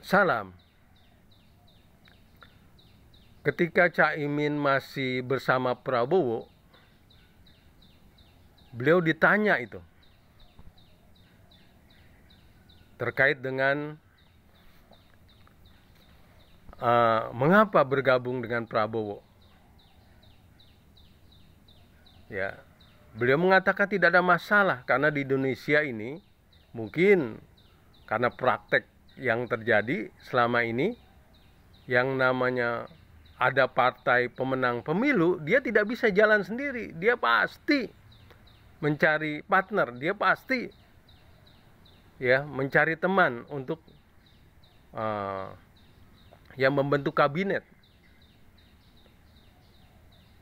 Salam. Ketika Caimin masih bersama Prabowo, beliau ditanya itu terkait dengan mengapa bergabung dengan Prabowo. Ya, beliau mengatakan tidak ada masalah karena di Indonesia ini mungkin karena praktek yang terjadi selama ini yang namanya ada partai pemenang pemilu, dia tidak bisa jalan sendiri, dia pasti mencari partner, dia pasti ya mencari teman untuk yang membentuk kabinet.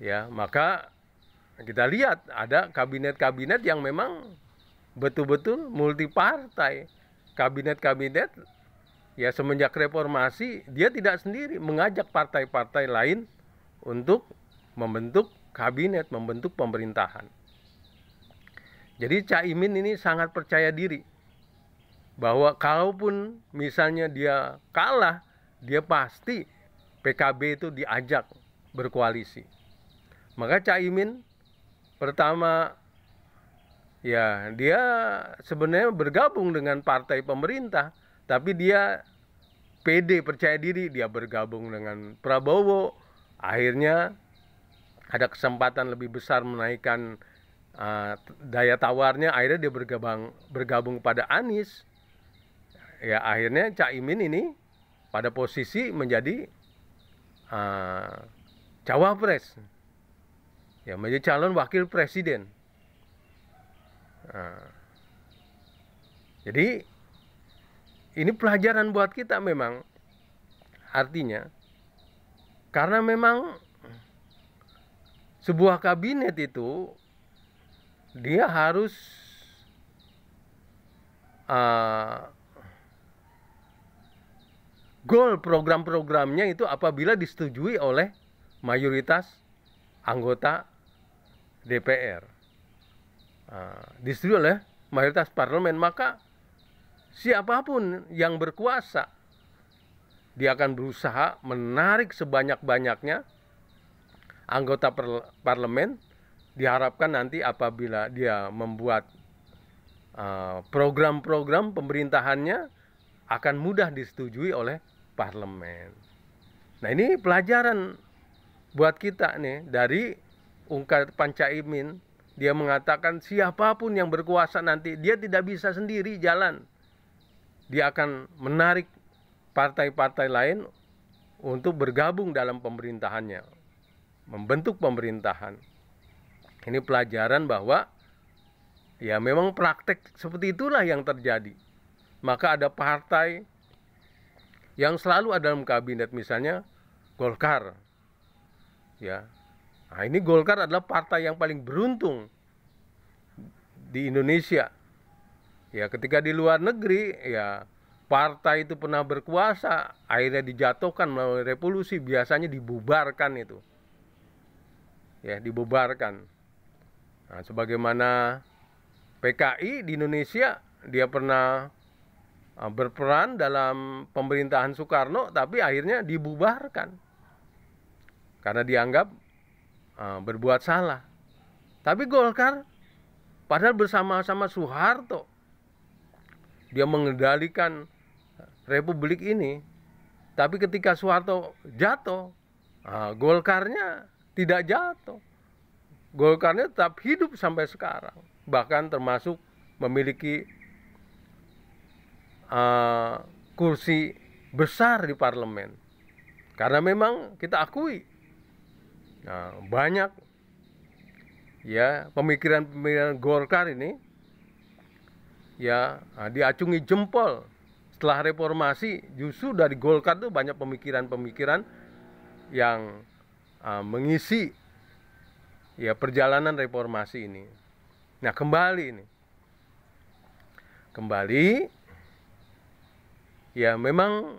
Ya, maka kita lihat ada kabinet-kabinet yang memang betul-betul multi partai. Kabinet-kabinet ya semenjak reformasi dia tidak sendiri, mengajak partai-partai lain untuk membentuk kabinet, membentuk pemerintahan. Jadi Caimin ini sangat percaya diri bahwa kalaupun misalnya dia kalah, dia pasti PKB itu diajak berkoalisi. Maka Caimin pertama ya dia sebenarnya bergabung dengan partai pemerintah, tapi dia pede, percaya diri, dia bergabung dengan Prabowo. Akhirnya ada kesempatan lebih besar menaikkan daya tawarnya, akhirnya dia bergabung pada Anies. Ya akhirnya Caimin ini pada posisi menjadi cawapres, ya menjadi calon wakil presiden. Jadi ini pelajaran buat kita memang, artinya karena memang sebuah kabinet itu dia harus goal program-programnya itu apabila disetujui oleh mayoritas anggota DPR, disetujui oleh mayoritas parlemen, maka siapapun yang berkuasa dia akan berusaha menarik sebanyak-banyaknya anggota parlemen. Diharapkan nanti apabila dia membuat program-program pemerintahannya akan mudah disetujui oleh parlemen. Nah ini pelajaran buat kita nih dari ungkapan Caimin. Dia mengatakan siapapun yang berkuasa nanti dia tidak bisa sendiri jalan. Dia akan menarik partai-partai lain untuk bergabung dalam pemerintahannya, membentuk pemerintahan. Ini pelajaran bahwa ya memang praktek seperti itulah yang terjadi. Maka ada partai yang selalu ada dalam kabinet, misalnya Golkar. Ya. Nah, ini Golkar adalah partai yang paling beruntung di Indonesia. Ya, ketika di luar negeri ya partai itu pernah berkuasa, akhirnya dijatuhkan melalui revolusi, biasanya dibubarkan itu. Ya, dibubarkan. Nah, sebagaimana PKI di Indonesia, dia pernah berperan dalam pemerintahan Soekarno, tapi akhirnya dibubarkan karena dianggap berbuat salah. Tapi Golkar, padahal bersama-sama Soeharto, dia mengendalikan republik ini, tapi ketika Soeharto jatuh, Golkarnya tidak jatuh. Golkarnya tetap hidup sampai sekarang, bahkan termasuk memiliki kursi besar di parlemen. Karena memang kita akui banyak ya pemikiran-pemikiran Golkar ini ya diacungi jempol. Setelah reformasi justru dari Golkar itu banyak pemikiran-pemikiran yang mengisi ya perjalanan reformasi ini. Nah kembali ya memang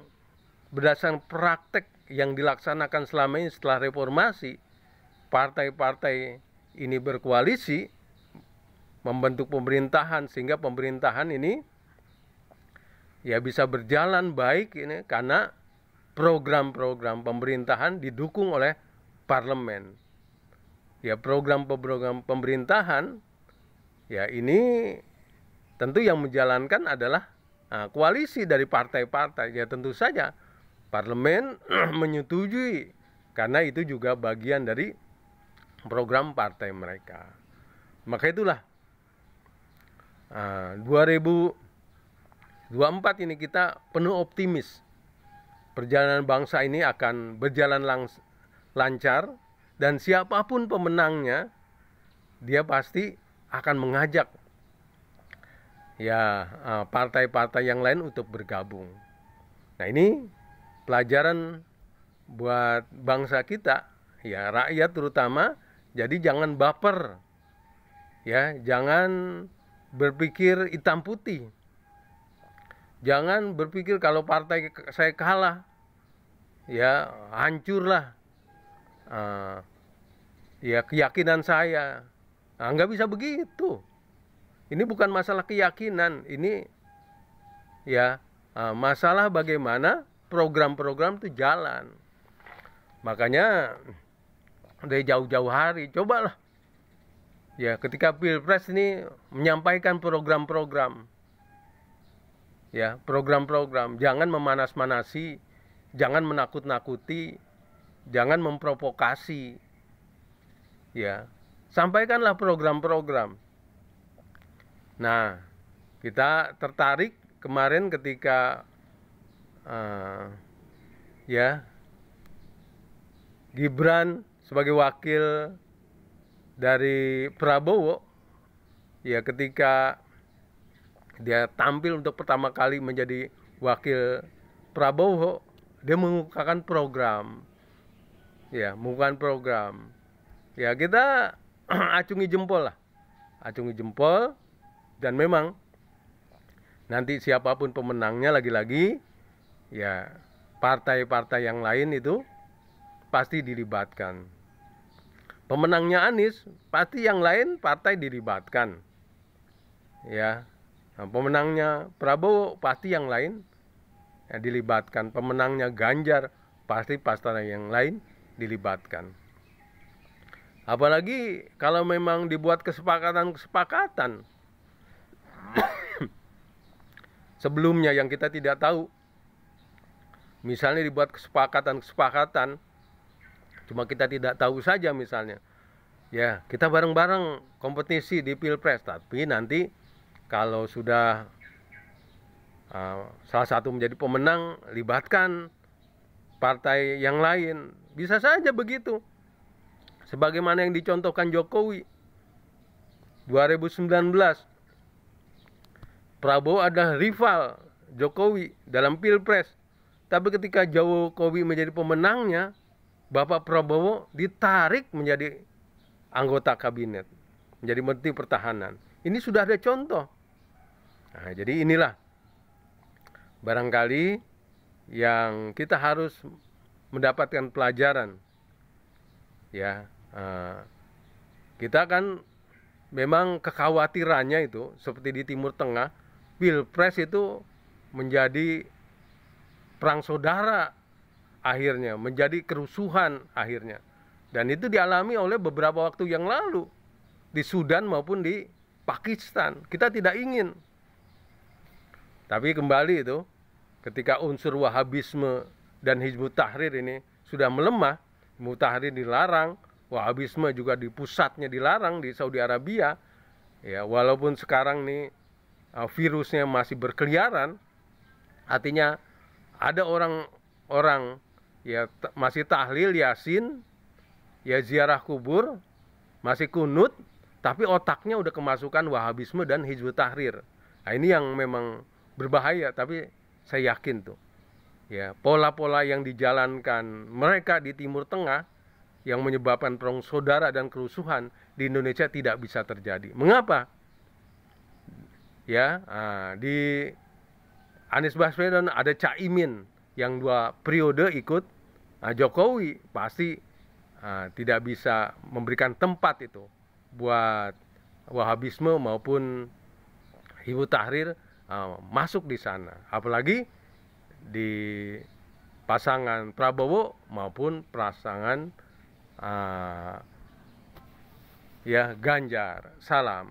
berdasarkan praktek yang dilaksanakan selama ini setelah reformasi, partai-partai ini berkoalisi membentuk pemerintahan, sehingga pemerintahan ini ya bisa berjalan baik ini karena program-program pemerintahan didukung oleh parlemen. Ya, program-program pemerintahan ya ini tentu yang menjalankan adalah koalisi dari partai-partai. Ya tentu saja parlemen menyetujui karena itu juga bagian dari program partai mereka. Maka itulah 2024 ini kita penuh optimis. Perjalanan bangsa ini akan berjalan lancar dan siapapun pemenangnya, dia pasti akan mengajak ya partai-partai yang lain untuk bergabung. Nah, ini pelajaran buat bangsa kita, ya rakyat terutama. Jadi jangan baper, ya jangan berpikir hitam putih. Jangan berpikir kalau partai saya kalah, ya hancurlah ya keyakinan saya. Nggak bisa begitu. Ini bukan masalah keyakinan, ini ya masalah bagaimana program-program itu jalan. Makanya dari jauh-jauh hari cobalah ya ketika Pilpres ini menyampaikan program-program. Ya, program-program, jangan memanas-manasi, jangan menakut-nakuti, jangan memprovokasi. Ya, sampaikanlah program-program. Nah, kita tertarik kemarin ketika ya Gibran sebagai wakil dari Prabowo, ya ketika dia tampil untuk pertama kali menjadi wakil Prabowo, dia mengukakan program. Ya, mengukakan program. Ya, kita acungi jempol lah. Acungi jempol, dan memang nanti siapapun pemenangnya lagi-lagi, ya partai-partai yang lain itu pasti dilibatkan. Pemenangnya Anies, pasti yang lain partai dilibatkan. Ya. Nah, pemenangnya Prabowo pasti yang lain ya, dilibatkan. Pemenangnya Ganjar pasti partai yang lain dilibatkan. Apalagi kalau memang dibuat kesepakatan-kesepakatan sebelumnya yang kita tidak tahu. Misalnya dibuat kesepakatan-kesepakatan, cuma kita tidak tahu saja misalnya. Ya, kita bareng-bareng kompetisi di Pilpres, tapi nanti kalau sudah salah satu menjadi pemenang, libatkan partai yang lain. Bisa saja begitu. Sebagaimana yang dicontohkan Jokowi 2019. Prabowo adalah rival Jokowi dalam Pilpres. Tapi ketika Jokowi menjadi pemenangnya, Bapak Prabowo ditarik menjadi anggota kabinet, menjadi Menteri Pertahanan. Ini sudah ada contoh. Nah, jadi inilah barangkali yang kita harus mendapatkan pelajaran. Ya, kita kan memang kekhawatirannya itu seperti di Timur Tengah, Pilpres itu menjadi perang saudara akhirnya, menjadi kerusuhan akhirnya. Dan itu dialami oleh beberapa waktu yang lalu di Sudan maupun di Pakistan. Kita tidak ingin. Tapi kembali itu, ketika unsur Wahabisme dan Hizbut Tahrir ini sudah melemah, Hizbut Tahrir dilarang, Wahabisme juga di pusatnya dilarang di Saudi Arabia. Ya, walaupun sekarang nih virusnya masih berkeliaran, artinya ada orang-orang ya masih tahlil yasin, ya ziarah kubur, masih kunut, tapi otaknya udah kemasukan Wahabisme dan Hizbut Tahrir. Nah, ini yang memang berbahaya, tapi saya yakin tuh ya pola-pola yang dijalankan mereka di Timur Tengah yang menyebabkan perang saudara dan kerusuhan di Indonesia tidak bisa terjadi. Mengapa? Ya, di Anies Baswedan ada Caimin yang 2 periode ikut Jokowi, pasti tidak bisa memberikan tempat itu buat Wahabisme maupun Hizbut Tahrir masuk di sana, apalagi di pasangan Prabowo maupun pasangan ya Ganjar. Salam.